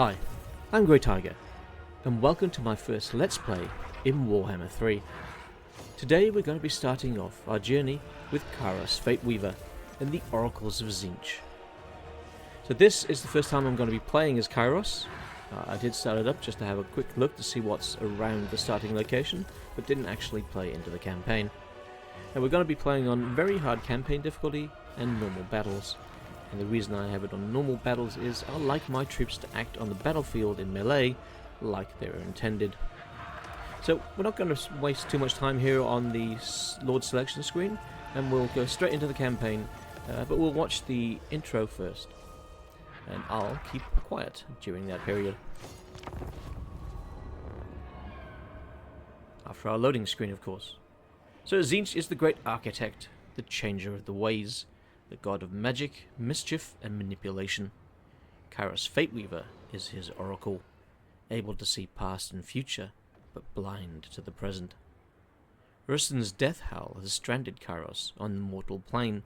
Hi, I'm Grey Tiger, and welcome to my first Let's Play in Warhammer 3. Today we're going to be starting off our journey with Kairos Fateweaver and the Oracles of Tzeentch. So this is the first time I'm going to be playing as Kairos. I did start it up just to have a quick look to see what's around the starting location, but didn't actually play into the campaign. Now we're going to be playing on very hard campaign difficulty and normal battles. And the reason I have it on normal battles is I like my troops to act on the battlefield in melee like they were intended. So we're not going to waste too much time here on the Lord selection screen, and we'll go straight into the campaign, but we'll watch the intro first. And I'll keep quiet during that period. After our loading screen, of course. So Tzeentch is the great architect, the changer of the ways, the god of magic, mischief, and manipulation. Kairos Fateweaver is his oracle, able to see past and future, but blind to the present. Ursun's death howl has stranded Kairos on the mortal plane,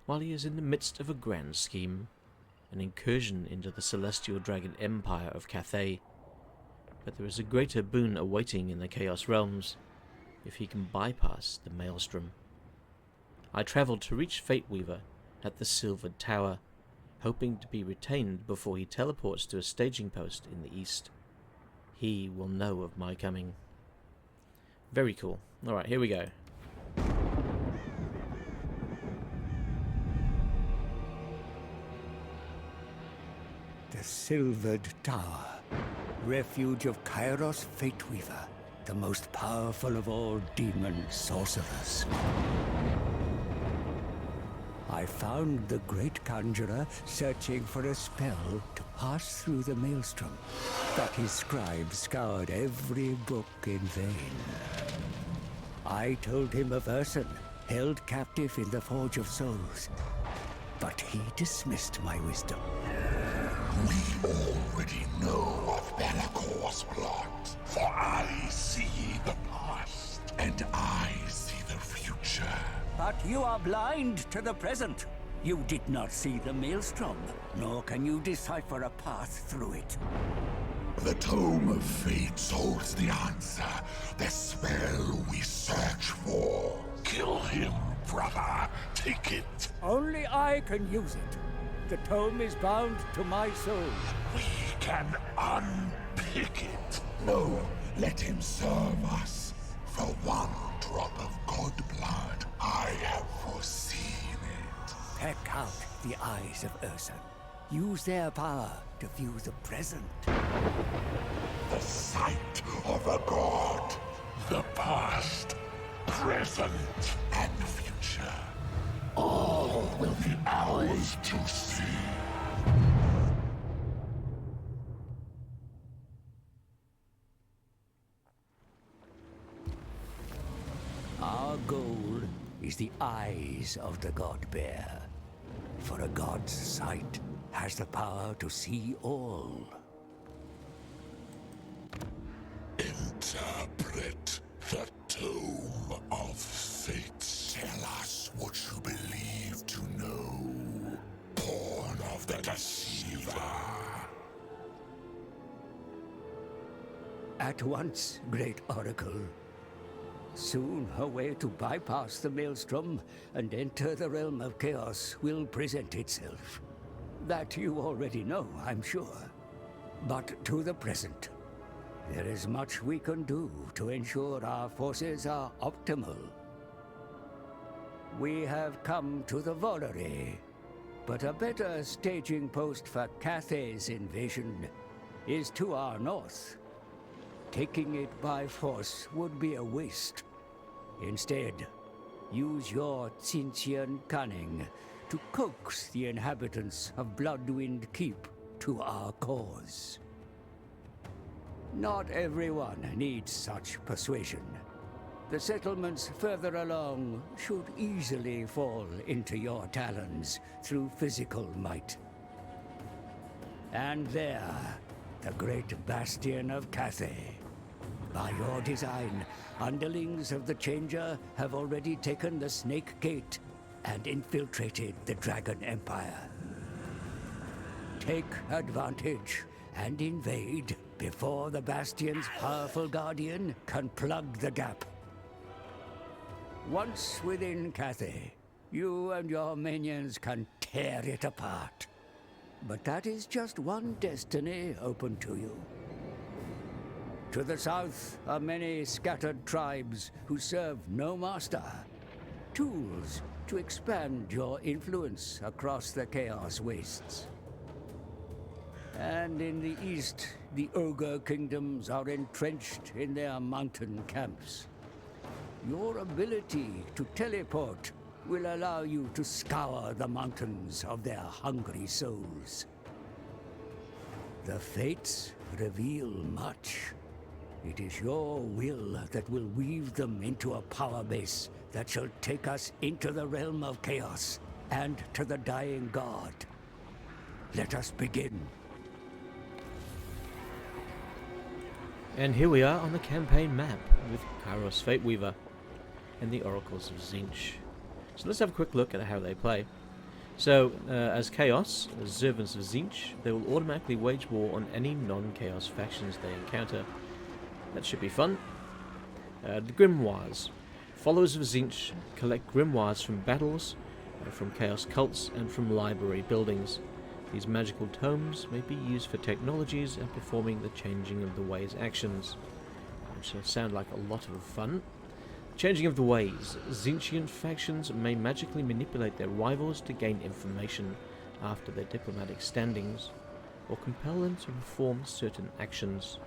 while he is in the midst of a grand scheme, an incursion into the celestial dragon empire of Cathay. But there is a greater boon awaiting in the Chaos Realms, if he can bypass the Maelstrom. I travelled to reach Fateweaver at the Silvered Tower, hoping to be retained before he teleports to a staging post in the east. He will know of my coming. Very cool. Alright, here we go. The Silvered Tower, refuge of Kairos Fateweaver, the most powerful of all demon sorcerers. I found the great conjurer searching for a spell to pass through the Maelstrom, but his scribe scoured every book in vain. I told him of Ursun, held captive in the Forge of Souls, but he dismissed my wisdom. We already know of Bellacor's plot, for I see the past, and I see the future. But you are blind to the present. You did not see the Maelstrom, nor can you decipher a path through it. The Tome of Fates holds the answer, the spell we search for. Kill him, brother. Take it. Only I can use it. The tome is bound to my soul. We can unpick it. No, let him serve us. For one drop of god blood, I have foreseen it. Peck out the eyes of Ursun. Use their power to view the present. The sight of a god. The past, present, and future. All will be ours to see. Our goal is the eyes of the God Bear. For a god's sight has the power to see all. Interpret the Tome of Fates. Tell us what you believe to know. Born of the Deceiver. At once, great oracle. Soon a way to bypass the Maelstrom and enter the realm of chaos will present itself. That you already know, I'm sure. But to the present, there is much we can do to ensure our forces are optimal. We have come to the Volary, but a better staging post for Cathay's invasion is to our north. Taking it by force would be a waste. Instead, use your Tzeentchian cunning to coax the inhabitants of Bloodwind Keep to our cause. Not everyone needs such persuasion. The settlements further along should easily fall into your talons through physical might. And there, the great Bastion of Cathay. By your design, underlings of the Changer have already taken the Snake Gate and infiltrated the Dragon Empire. Take advantage and invade before the Bastion's powerful guardian can plug the gap. Once within Cathay, you and your minions can tear it apart. But that is just one destiny open to you. To the south are many scattered tribes who serve no master. Tools to expand your influence across the Chaos Wastes. And in the east, the ogre kingdoms are entrenched in their mountain camps. Your ability to teleport will allow you to scour the mountains of their hungry souls. The fates reveal much. It is your will that will weave them into a power base that shall take us into the realm of chaos and to the dying god. Let us begin. And here we are on the campaign map with Kairos Fateweaver and the Oracles of Tzeentch. So let's have a quick look at how they play. So, as Chaos, as servants of Tzeentch, they will automatically wage war on any non-Chaos factions they encounter. That should be fun. The Grimoires. Followers of Tzeentch collect grimoires from battles, from Chaos cults, and from library buildings. These magical tomes may be used for technologies and performing the changing of the ways actions, which sound like a lot of fun. Changing of the ways. Tzeentchian factions may magically manipulate their rivals to gain information after their diplomatic standings, or compel them to perform certain actions.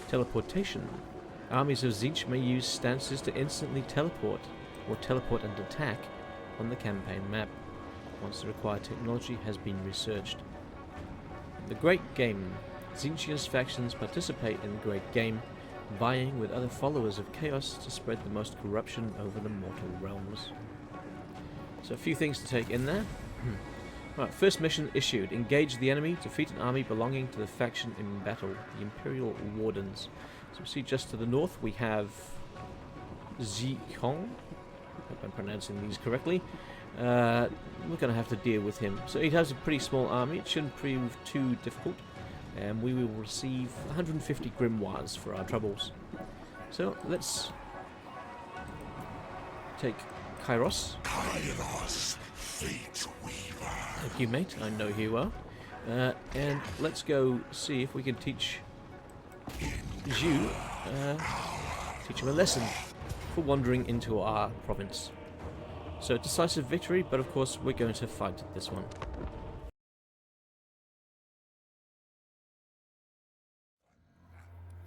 Teleportation. Armies of Tzeentch may use stances to instantly teleport, or teleport and attack on the campaign map, once the required technology has been researched. The Great Game. Tzeentchian factions participate in the Great Game, vying with other followers of Chaos to spread the most corruption over the mortal realms. So a few things to take in there. Right, first mission issued. Engage the enemy, defeat an army belonging to the faction in battle, the Imperial Wardens. So we see just to the north we have Tzeentch. Hope I'm pronouncing these correctly. We're going to have to deal with him. So he has a pretty small army. It shouldn't prove too difficult. And we will receive 150 grimoires for our troubles. So let's take Kairos. Kairos Fateweaver. Thank you, mate. I know who you are. And let's go see if we can teach you, teach him a lesson for wandering into our province. So decisive victory, but of course we're going to fight this one.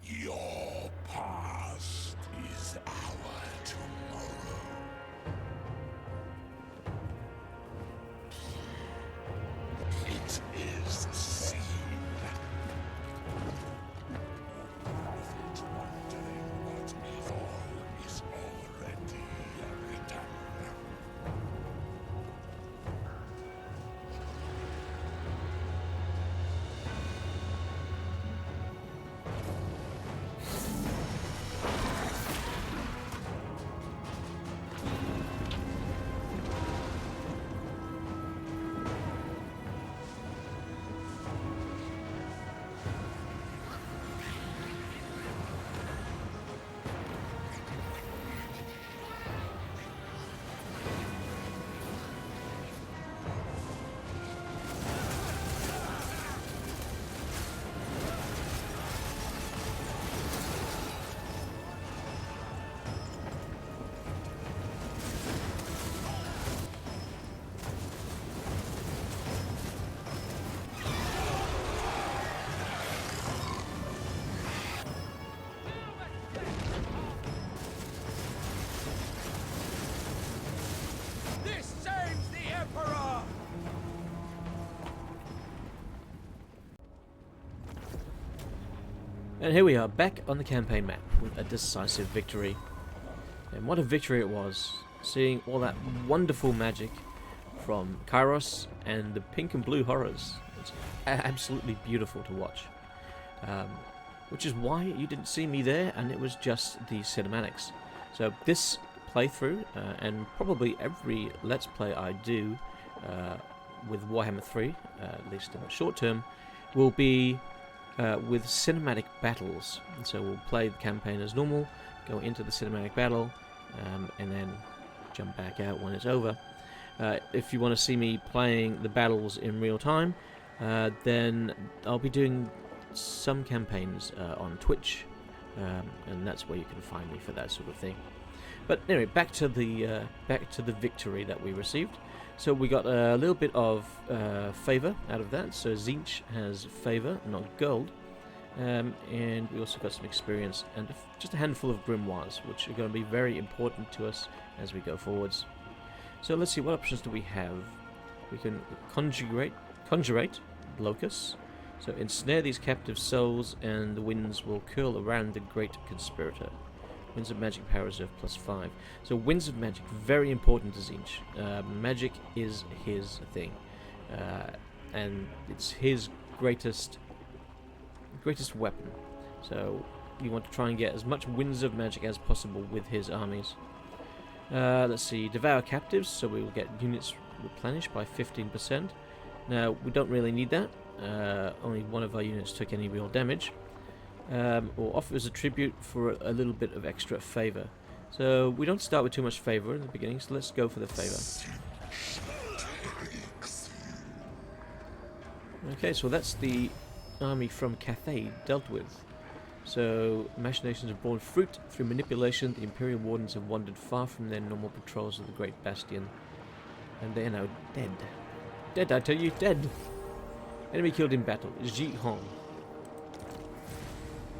Your past is our tomorrow. It is seen. It's wondering what all is already written. And here we are, back on the campaign map with a decisive victory. And what a victory it was, seeing all that wonderful magic from Kairos and the pink and blue horrors. It's absolutely beautiful to watch. Which is why you didn't see me there, and it was just the cinematics. So this playthrough, and probably every Let's Play I do, with Warhammer 3, at least in the short term, will be with cinematic battles. And so we'll play the campaign as normal, go into the cinematic battle, and then jump back out when it's over. If you want to see me playing the battles in real time, then I'll be doing some campaigns on Twitch, and that's where you can find me for that sort of thing. But anyway, back to the victory that we received. So we got a little bit of favor out of that. So Tzeentch has favor, not gold, and we also got some experience and just a handful of grimoires, which are going to be very important to us as we go forwards. So let's see, what options do we have? We can conjurate locusts. So ensnare these captive souls, and the winds will curl around the great conspirator. Winds of Magic Power Reserve +5. So Winds of Magic, very important to Tzeentch. Magic is his thing, and it's his greatest weapon. So you want to try and get as much Winds of Magic as possible with his armies. Let's see, Devour Captives, so we will get units replenished by 15%. Now, we don't really need that. Only one of our units took any real damage. Or offers a tribute for a little bit of extra favor. So we don't start with too much favor in the beginning, so let's go for the favor. Okay, so that's the army from Cathay dealt with. So, machinations have borne fruit. Through manipulation, the Imperial Wardens have wandered far from their normal patrols of the Great Bastion. And they are now dead. Dead, I tell you, dead! Enemy killed in battle, Ji Hong.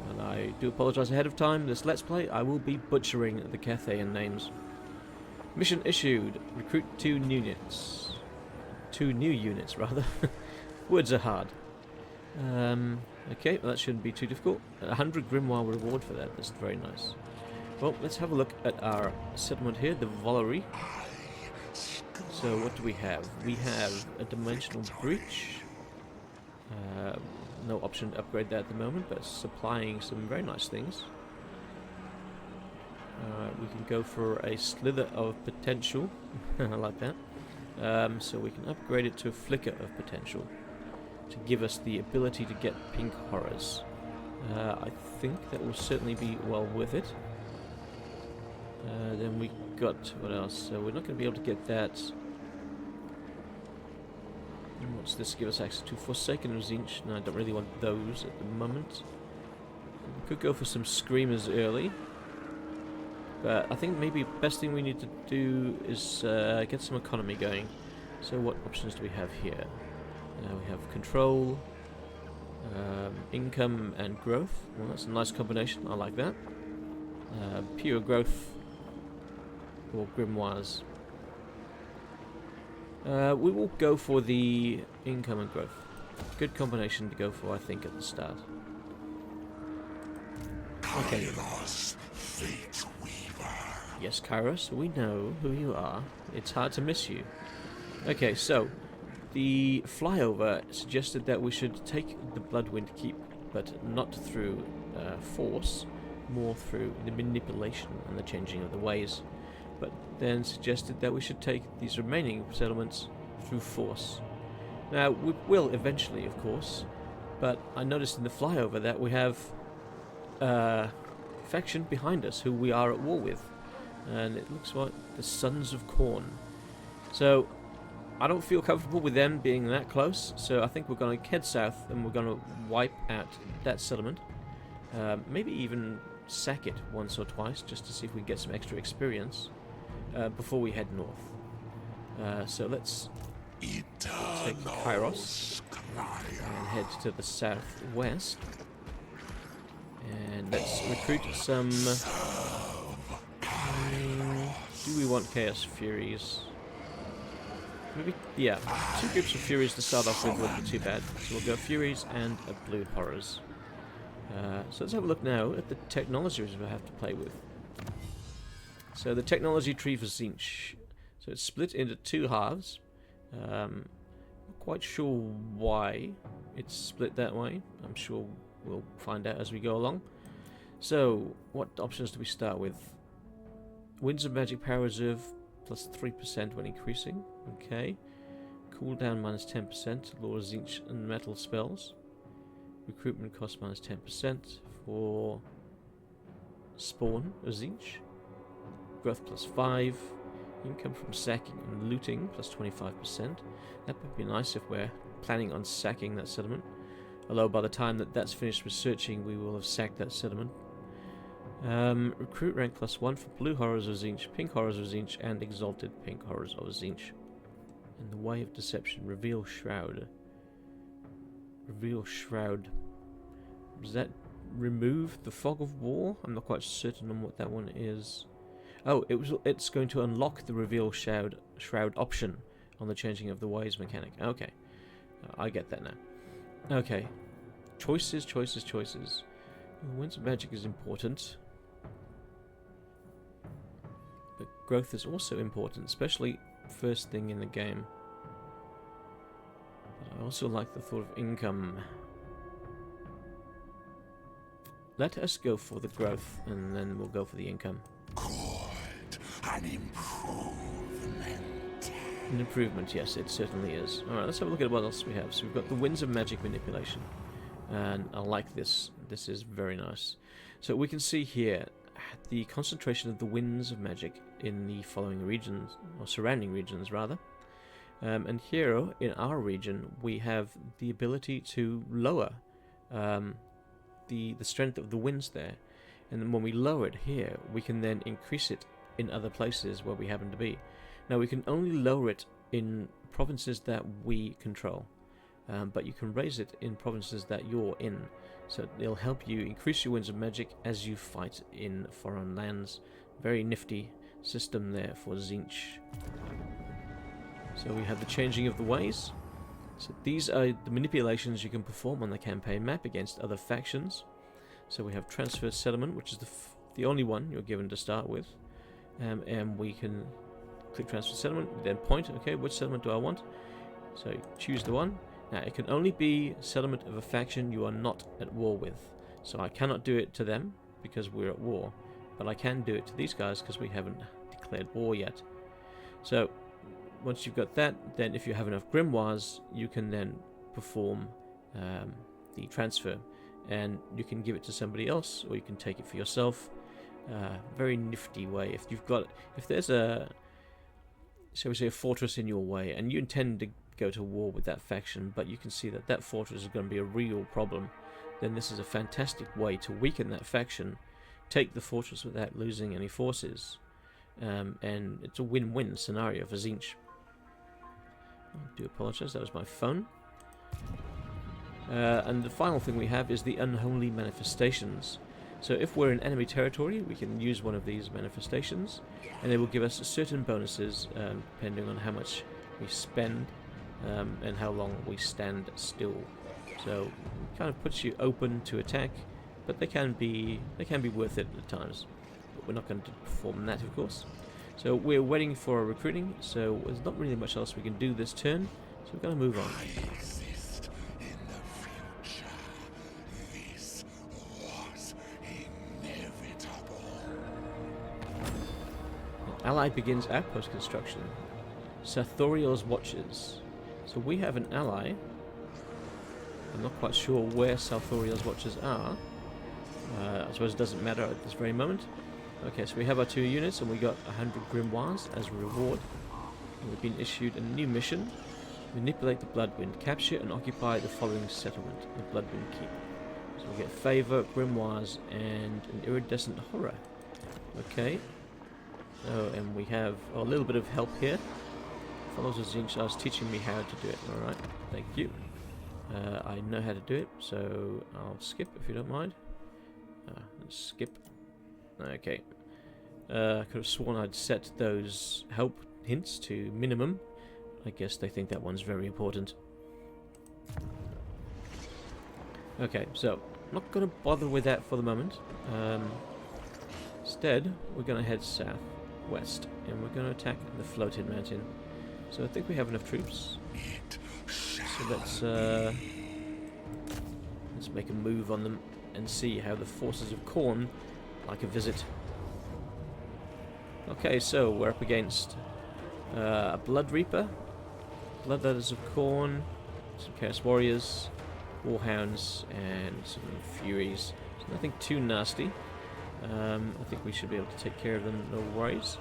And I do apologise ahead of time. This Let's Play, I will be butchering the Cathayan names. Mission issued. Recruit 2 new units. 2 new units, rather. Words are hard. Okay, well, that shouldn't be too difficult. 100 Grimoire reward for that. That's very nice. Well, let's have a look at our settlement here, the Volary. So, what do we have? We have a Dimensional Breach. No option to upgrade that at the moment, but supplying some very nice things. We can go for a Slither of Potential. I like that. So we can upgrade it to a Flicker of Potential to give us the ability to get pink horrors. I think that will certainly be well worth it. Then we got, what else? So we're not going to be able to get that. What's this give us access to? Forsaken of Tzeentch. No, I don't really want those at the moment. We could go for some Screamers early. But I think maybe the best thing we need to do is get some economy going. So what options do we have here? We have control, income and growth. Well, that's a nice combination. I like that. Pure growth or grimoires. We will go for the income and growth. Good combination to go for, I think, at the start. Okay. Kairos Fateweaver. Yes, Kairos, we know who you are. It's hard to miss you. Okay, so the flyover suggested that we should take the Bloodwind Keep, but not through force, more through the manipulation and the changing of the ways. But then suggested that we should take these remaining settlements through force. Now, we will eventually, of course, but I noticed in the flyover that we have a faction behind us who we are at war with, and it looks like the Sons of Khorne. So I don't feel comfortable with them being that close, so I think we're going to head south and we're going to wipe out that settlement. Maybe even sack it once or twice just to see if we can get some extra experience before we head north. So let's take Kairos and head to the southwest. And let's recruit some... do we want Chaos Furies? Maybe, yeah, 2 groups of Furies to start off with wouldn't be too bad. So we'll go Furies and Blue Horrors. So let's have a look now at the technologies we have to play with. So the technology tree for Tzeentch. So it's split into 2 halves. Not quite sure why it's split that way. I'm sure we'll find out as we go along. So, what options do we start with? Winds of Magic Power Reserve plus 3% when increasing. Okay. cooldown minus 10%, Lore Tzeentch and metal spells. Recruitment cost minus 10% for spawn of Tzeentch. Growth plus 5. Income from sacking and looting plus 25%. That would be nice if we're planning on sacking that settlement. Although by the time that that's finished researching, we will have sacked that settlement. Recruit rank plus 1 for Blue Horrors of Tzeentch, Pink Horrors of Tzeentch, and Exalted Pink Horrors of Tzeentch. And the Way of Deception. Reveal Shroud. Reveal Shroud. Does that remove the Fog of War? I'm not quite certain on what that one is. Oh, it's going to unlock the Reveal Shroud option on the changing of the ways mechanic. Okay. I get that now. Okay. Choices. Winds of Magic is important. But growth is also important, especially first thing in the game. But I also like the thought of income. Let us go for the growth, and then we'll go for the income. Good. An improvement. An improvement, yes, it certainly is. Alright, let's have a look at what else we have. So we've got the Winds of Magic manipulation. And I like this. This is very nice. So we can see here the concentration of the Winds of Magic in the following regions, or surrounding regions rather. And here in our region we have the ability to lower the strength of the winds there. And then when we lower it here, we can then increase it in other places where we happen to be. Now we can only lower it in provinces that we control. But you can raise it in provinces that you're in. So it'll help you increase your Winds of Magic as you fight in foreign lands. Very nifty system there for Tzeentch. So we have the changing of the ways. So these are the manipulations you can perform on the campaign map against other factions. So we have Transfer Settlement, which is the only one you're given to start with. And we can click Transfer Settlement, then point, okay, which settlement do I want? So choose the one. Now, it can only be settlement of a faction you are not at war with. So I cannot do it to them because we're at war. But I can do it to these guys because we haven't declared war yet. So once you've got that, then if you have enough grimoires, you can then perform the transfer. And you can give it to somebody else, or you can take it for yourself. Very nifty way. If there's a, shall we say, a fortress in your way, and you intend to go to war with that faction, but you can see that that fortress is going to be a real problem, then this is a fantastic way to weaken that faction, take the fortress without losing any forces, and it's a win-win scenario for Tzeentch. I do apologize, that was my phone. And the final thing we have is the Unholy Manifestations. So if we're in enemy territory, we can use one of these manifestations, and they will give us certain bonuses depending on how much we spend and how long we stand still. So it kind of puts you open to attack, but they can be worth it at times. But we're not going to perform that, of course. So we're waiting for recruiting, so there's not really much else we can do this turn, so we're going to move on. Ally begins outpost construction. Sarthoriel's Watchers. So we have an ally. I'm not quite sure where Sarthoriel's Watchers are. I suppose it doesn't matter at this very moment. Okay, so we have our 2 units, and we got 100 grimoires as a reward. And we've been issued a new mission. Manipulate the Bloodwind. Capture and occupy the following settlement, the Bloodwind Keep. So we get Favor, grimoires, and an Iridescent Horror. Okay. Oh, and we have a little bit of help here. Follows of Tzeentch is teaching me how to do it. Alright, thank you. I know how to do it, so I'll skip if you don't mind. Let's skip. Okay. I could have sworn I'd set those help hints to minimum. I guess they think that one's very important. Okay, so I'm not going to bother with that for the moment. Instead, we're going to head southwest, and we're going to attack the Floated Mountain. So I think we have enough troops. So let's make a move on them and see how the forces of Khorne like a visit. Okay, so we're up against a Blood Reaper, Bloodletters of Corn, some Chaos Warriors, Warhounds, and some Furies. So nothing too nasty. I think we should be able to take care of them, no worries.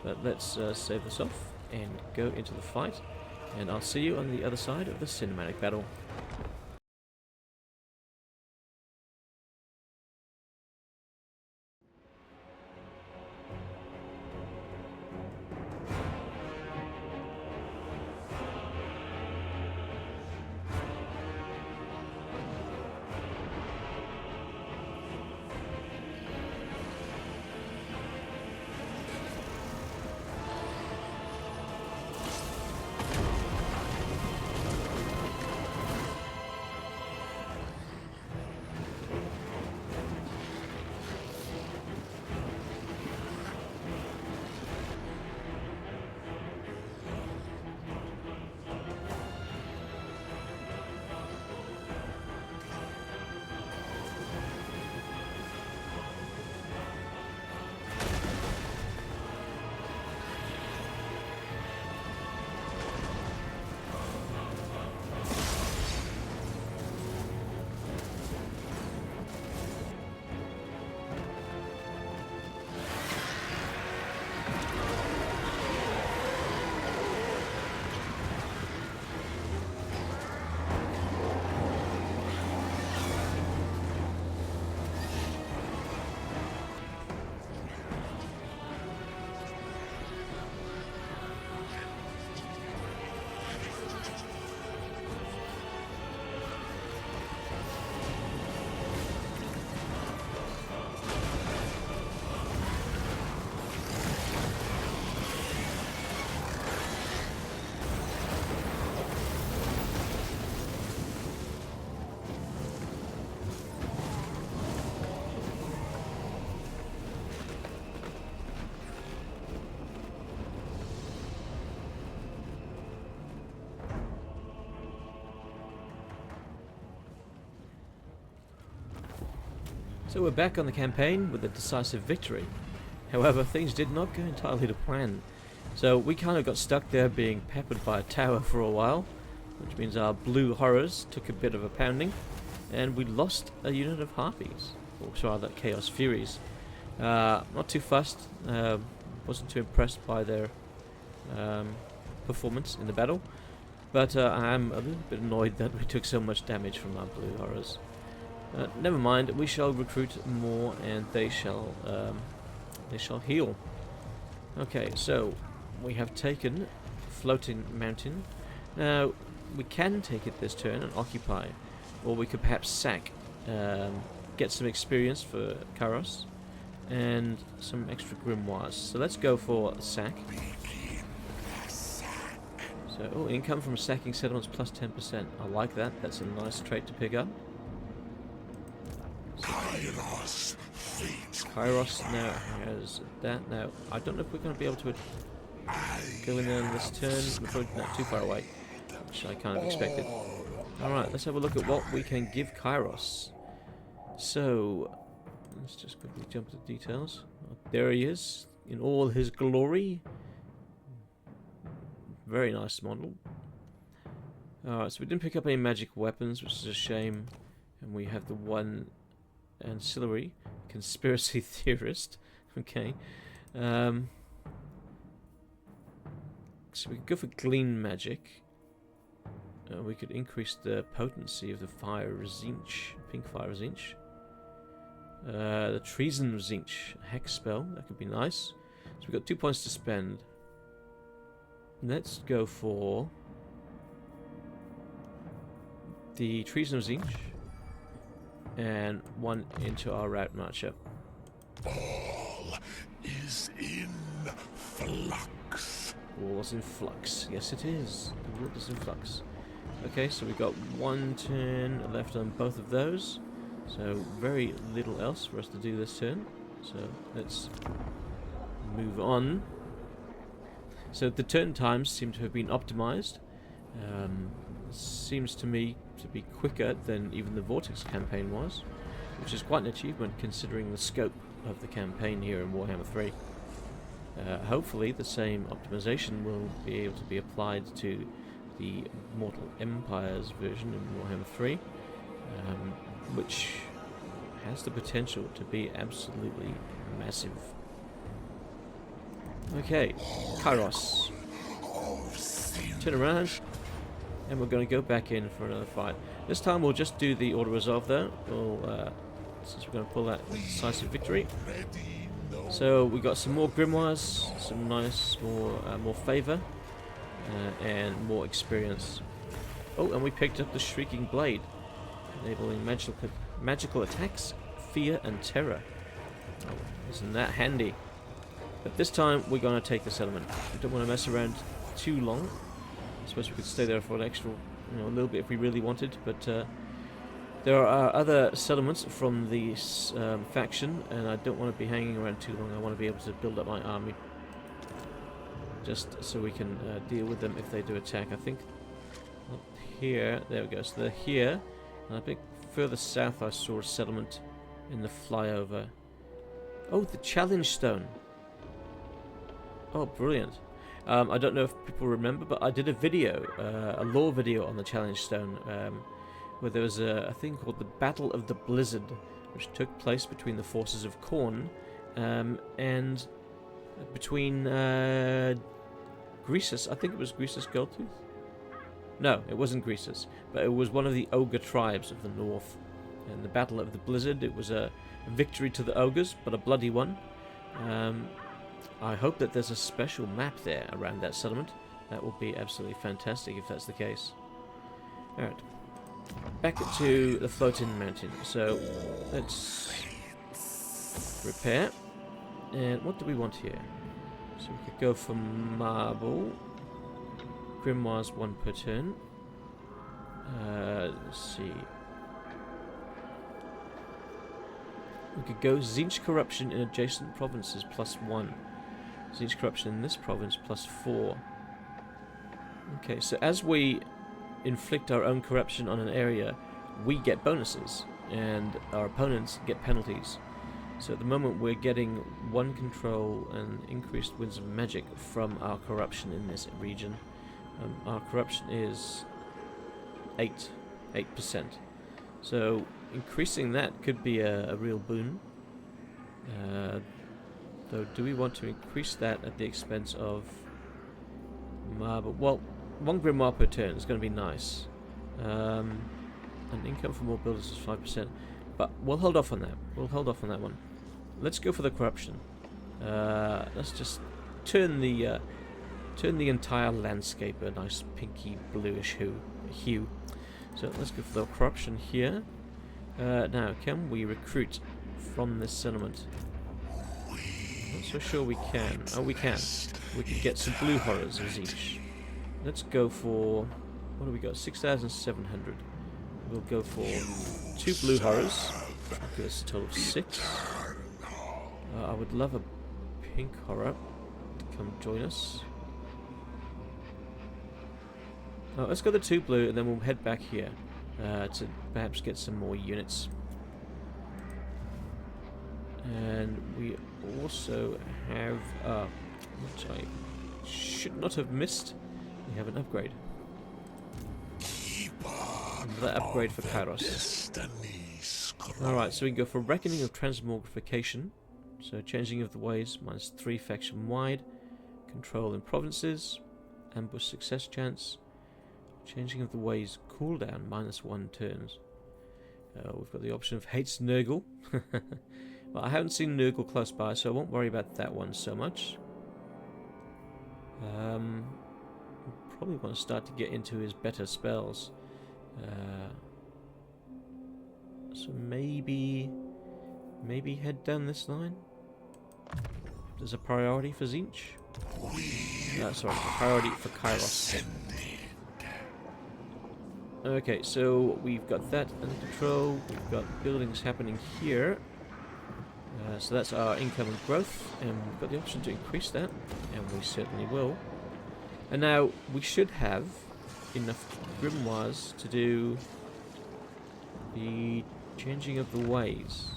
But let's save this off and go into the fight. And I'll see you on the other side of the cinematic battle. So we're back on the campaign with a decisive victory. However, things did not go entirely to plan. So we kind of got stuck there being peppered by a tower for a while, which means our blue horrors took a bit of a pounding, and we lost a unit of harpies, or rather Chaos Furies. Not too fussed, wasn't too impressed by their performance in the battle, but I am a little bit annoyed that we took so much damage from our blue horrors. Never mind, we shall recruit more, and they shall heal. Okay, so we have taken Floating Mountain. Now we can take it this turn and occupy, or we could perhaps sack, get some experience for Kairos, and some extra grimoires. So let's go for sack. So, income from sacking settlements plus 10%. I like that. That's a nice trait to pick up. Kairos Fateweaver. Kairos now has that. Now, I don't know if we're going to be able to go in there on this turn. We're probably not too far away, which I kind of expected. Alright, let's have a look at what we can give Kairos. So, let's just quickly jump to the details. There he is, in all his glory. Very nice model. Alright, so we didn't pick up any magic weapons, which is a shame. And we have the one ancillary, conspiracy theorist. Okay. So we could go for glean magic. We could increase the potency of the fire Tzeentch, pink fire Tzeentch. The treason Tzeentch, a hex spell, that could be nice. So we've got 2 points to spend. Let's go for the treason Tzeentch and one into our route marcher. All is in flux. All is in flux. Yes, it is. The world is in flux. Okay, so we've got 1 turn left on both of those. So very little else for us to do this turn. So let's move on. So the turn times seem to have been optimized. Seems to me to be quicker than even the Vortex campaign was, which is quite an achievement considering the scope of the campaign here in Warhammer 3. Hopefully the same optimization will be able to be applied to the Mortal Empires version in Warhammer 3, which has the potential to be absolutely massive. Okay, Kairos. Turn around, and we're going to go back in for another fight. This time we'll just do the auto-resolve though, since we're going to pull that decisive victory. So we got some more grimoires, some nice, more favour, and more experience. Oh, and we picked up the Shrieking Blade, enabling magical attacks, fear and terror. Oh, isn't that handy? But this time we're going to take the settlement. We don't want to mess around too long. I suppose we could stay there for an extra, a little bit if we really wanted, but there are other settlements from the faction, and I don't want to be hanging around too long. I want to be able to build up my army, just so we can deal with them if they do attack. I think up here, there we go, so they're here, and I think further south I saw a settlement in the flyover. Oh, the Challenge Stone. Oh, brilliant. I don't know if people remember, but I did a video, a lore video on the Challenge Stone, where there was a thing called the Battle of the Blizzard, which took place between the forces of Khorne and between Greasus. I think it was Greasus Goldtooth. No, it wasn't Greasus, but it was one of the ogre tribes of the north. And the Battle of the Blizzard, it was a victory to the ogres, but a bloody one. I hope that there's a special map there around that settlement. That will be absolutely fantastic if that's the case. Alright. Back to the floating mountain. So, let's repair. And what do we want here? So we could go for marble. Grimoires 1 per turn. Let's see. We could go Tzeentch Corruption in adjacent provinces +1. Tzeentch Corruption in this province +4. Okay, so as we inflict our own corruption on an area, we get bonuses, and our opponents get penalties. So at the moment we're getting 1 control and increased winds of magic from our corruption in this region. Our corruption is 8%. So increasing that could be a real boon. Though, do we want to increase that at the expense of marble? Well, 1 grimoire per turn is going to be nice. And income for more builders is 5%. But we'll hold off on that. We'll hold off on that one. Let's go for the corruption. Let's just turn the entire landscape a nice pinky bluish hue. So let's go for the corruption here. Now, can we recruit from this settlement? Not so sure we can. Oh, we can. We can get some blue horrors of Tzeentch. Let's go for... what do we got? 6,700. We'll go for 2 blue horrors. That'll give us a total of 6. I would love a pink horror to come join us. Oh, let's go the 2 blue, and then we'll head back here to perhaps get some more units. And we also have, which I should not have missed, we have an upgrade. Another upgrade for Kairos. Alright, so we can go for Reckoning of Transmogrification. So changing of the ways, -3 faction wide. Control in provinces. Ambush success chance. Changing of the ways cooldown, -1 turns. We've got the option of Hates Nurgle. Well, I haven't seen Nurgle close by, so I won't worry about that one so much. Probably want to start to get into his better spells. So maybe head down this line. There's a priority for Tzeentch. Sorry, a priority for Kairos. Okay, so we've got that under control. We've got buildings happening here. So that's our income and growth, and we've got the option to increase that, and we certainly will. And now we should have enough grimoires to do the changing of the ways.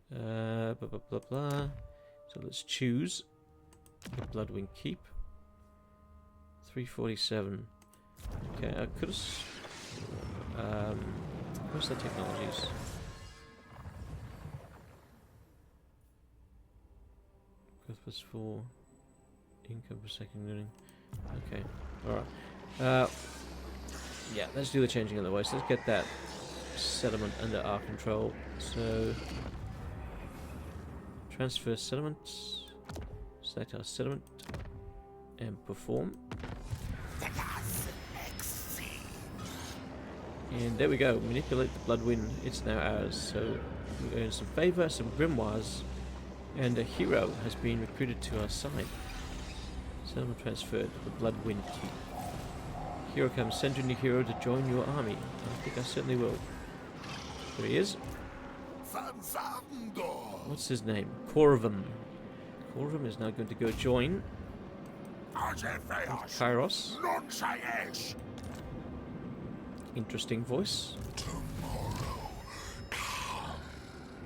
Blah blah blah blah. So let's choose the Bloodwing Keep. 347. Okay, I could have... where's the technologies? Growth plus 4. Income per second looting. Okay, alright. Yeah, let's do the changing of the waste. Let's get that settlement under our control. So, transfer settlements. Select our settlement. And perform. And there we go. Manipulate the Bloodwind. It's now ours. So, we earn some favor, some grimoires, and a hero has been recruited to our side. Settlement transferred to the Bloodwind Keep. Hero comes. Send a new hero to join your army. I think I certainly will. There he is. What's his name? Corvum. Corvum is now going to go join Kairos. Interesting voice.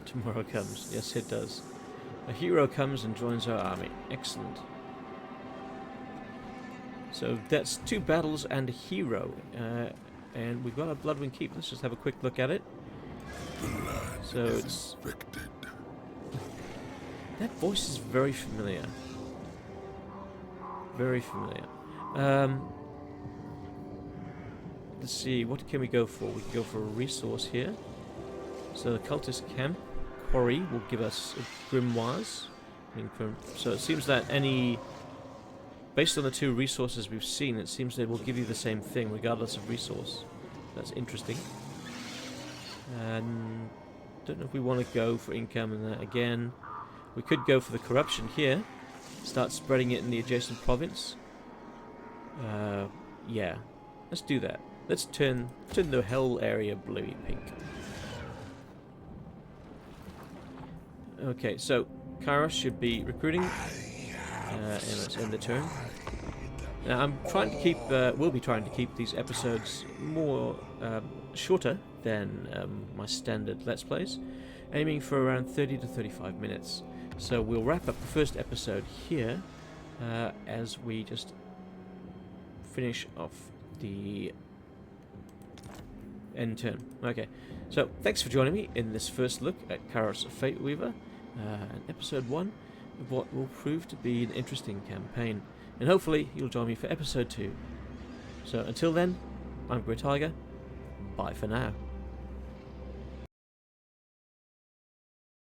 Tomorrow comes. Yes, it does. A hero comes and joins our army. Excellent. So that's 2 battles and a hero. And we've got a Bloodwind Keep. Let's just have a quick look at it. So it's... That voice is very familiar. Very familiar. Let's see, what can we go for? We can go for a resource here. So the cultist camp quarry will give us grimoires. So it seems that based on the 2 resources we've seen, it seems they will give you the same thing regardless of resource. That's interesting. And don't know if we want to go for income and that again. We could go for the corruption here. Start spreading it in the adjacent province. Yeah, let's do that. Let's turn the hell area bluey pink. Okay, so Kairos should be recruiting, and let's end the turn. Now I'm trying to keep, will be trying to keep these episodes more shorter than my standard Let's Plays, aiming for around 30 to 35 minutes. So we'll wrap up the first episode here as we just finish off the end turn. Okay, so thanks for joining me in this first look at Kairos Fateweaver, episode 1 of what will prove to be an interesting campaign. And hopefully you'll join me for episode 2. So until then, I'm Great Tiger. Bye for now.